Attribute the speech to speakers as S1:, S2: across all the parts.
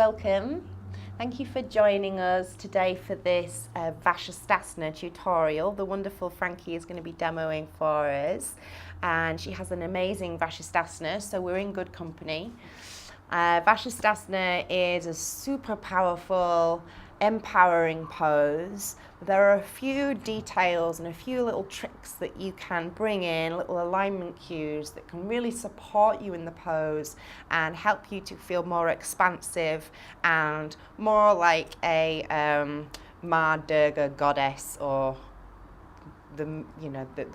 S1: Welcome. Thank you for joining us today for this Vashistasana tutorial. The wonderful Frankie is going to be demoing for us, and she has an amazing Vashistasana, so we're in good company. Vashistasana is a super powerful, empowering pose. There are a few details and a few little tricks that you can bring in, little alignment cues that can really support you in the pose and help you to feel more expansive and more like a Ma Durga goddess, or the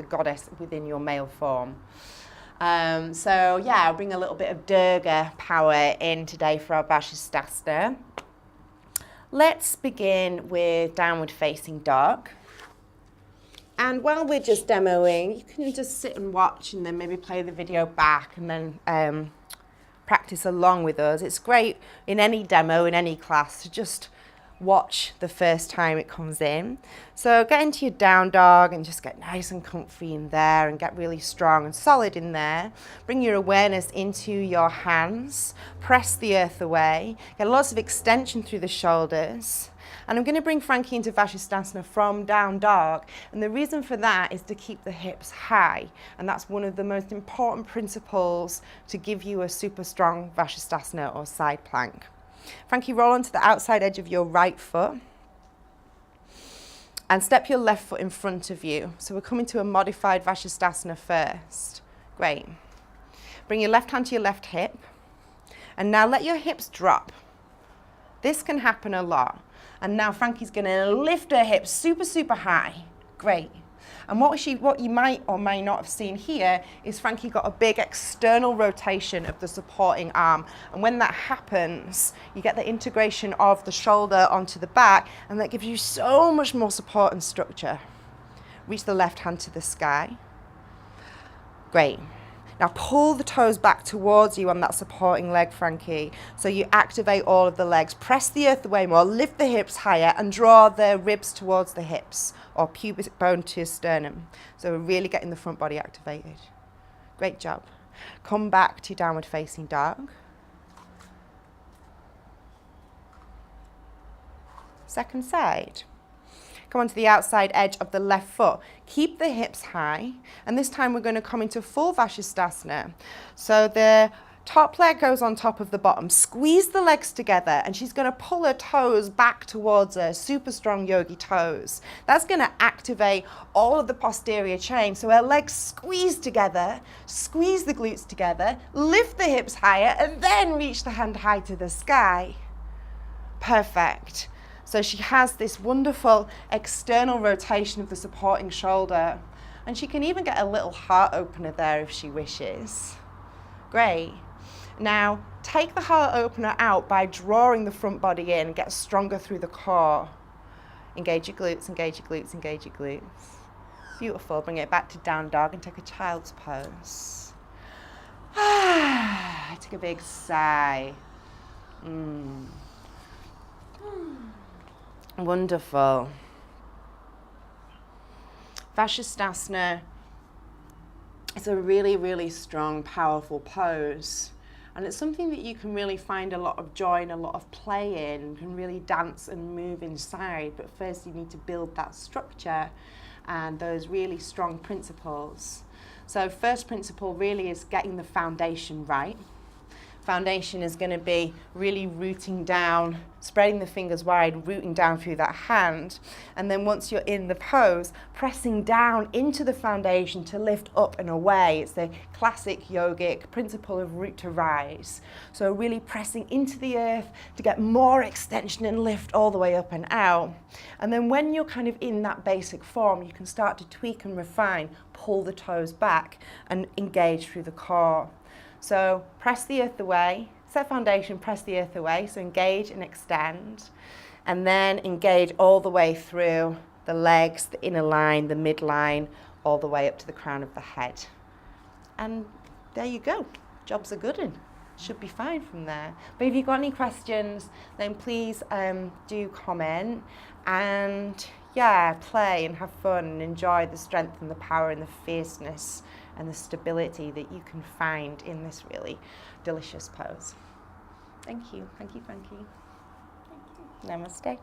S1: goddess within your male form. So yeah, I'll bring a little bit of Durga power in today for our Vashistasana. Let's begin with downward facing dog. And while we're just demoing, you can just sit and watch and then maybe play the video back and then practice along with us. It's great in any demo, in any class, to just watch the first time it comes in. So get into your down dog and just get nice and comfy in there and get really strong and solid in there. Bring your awareness into your hands, press the earth away, get lots of extension through the shoulders. And I'm going to bring Frankie into Vashistasana from down dog, and the reason for that is to keep the hips high, and that's one of the most important principles to give you a super strong Vashistasana or side plank. Frankie, roll onto the outside edge of your right foot and step your left foot in front of you. So we're coming to a modified Vashistasana first. Great. Bring your left hand to your left hip, and now let your hips drop. This can happen a lot. And now Frankie's going to lift her hips super, super high. Great. And what you might or may not have seen here is Frankie got a big external rotation of the supporting arm. And when that happens, you get the integration of the shoulder onto the back, and that gives you so much more support and structure. Reach the left hand to the sky. Great. Now pull the toes back towards you on that supporting leg, Frankie. So you activate all of the legs. Press the earth away more, lift the hips higher, and draw the ribs towards the hips, or pubic bone to sternum. So we're really getting the front body activated. Great job. Come back to downward facing dog. Second side. Come onto the outside edge of the left foot. Keep the hips high, and this time we're going to come into full Vashistasana. So the top leg goes on top of the bottom. Squeeze the legs together, and she's going to pull her toes back towards her, super strong yogi toes. That's going to activate all of the posterior chain. So her legs squeeze together, squeeze the glutes together, lift the hips higher, and then reach the hand high to the sky. Perfect. So she has this wonderful external rotation of the supporting shoulder, and she can even get a little heart opener there if she wishes. Great. Now take the heart opener out by drawing the front body in and get stronger through the core. Engage your glutes, engage your glutes, engage your glutes. Beautiful. Bring it back to down dog and take a child's pose. Take a big sigh. Wonderful. Vashistasana is a really, really strong, powerful pose. And it's something that you can really find a lot of joy and a lot of play in. You can really dance and move inside. But first you need to build that structure and those really strong principles. So first principle really is getting the foundation right. Foundation is going to be really rooting down, spreading the fingers wide, rooting down through that hand. And then once you're in the pose, pressing down into the foundation to lift up and away. It's the classic yogic principle of root to rise. So really pressing into the earth to get more extension and lift all the way up and out. And then when you're kind of in that basic form, you can start to tweak and refine, pull the toes back and engage through the core. So press the earth away, set foundation, press the earth away, so engage and extend, and then engage all the way through the legs, the inner line, the midline, all the way up to the crown of the head. And there you go, job's a good one. Should be fine from there. But if you've got any questions, then please do comment, and yeah, play and have fun and enjoy the strength and the power and the fierceness and the stability that you can find in this really delicious pose. Thank you. Thank you, Frankie.
S2: Thank you.
S1: Namaste.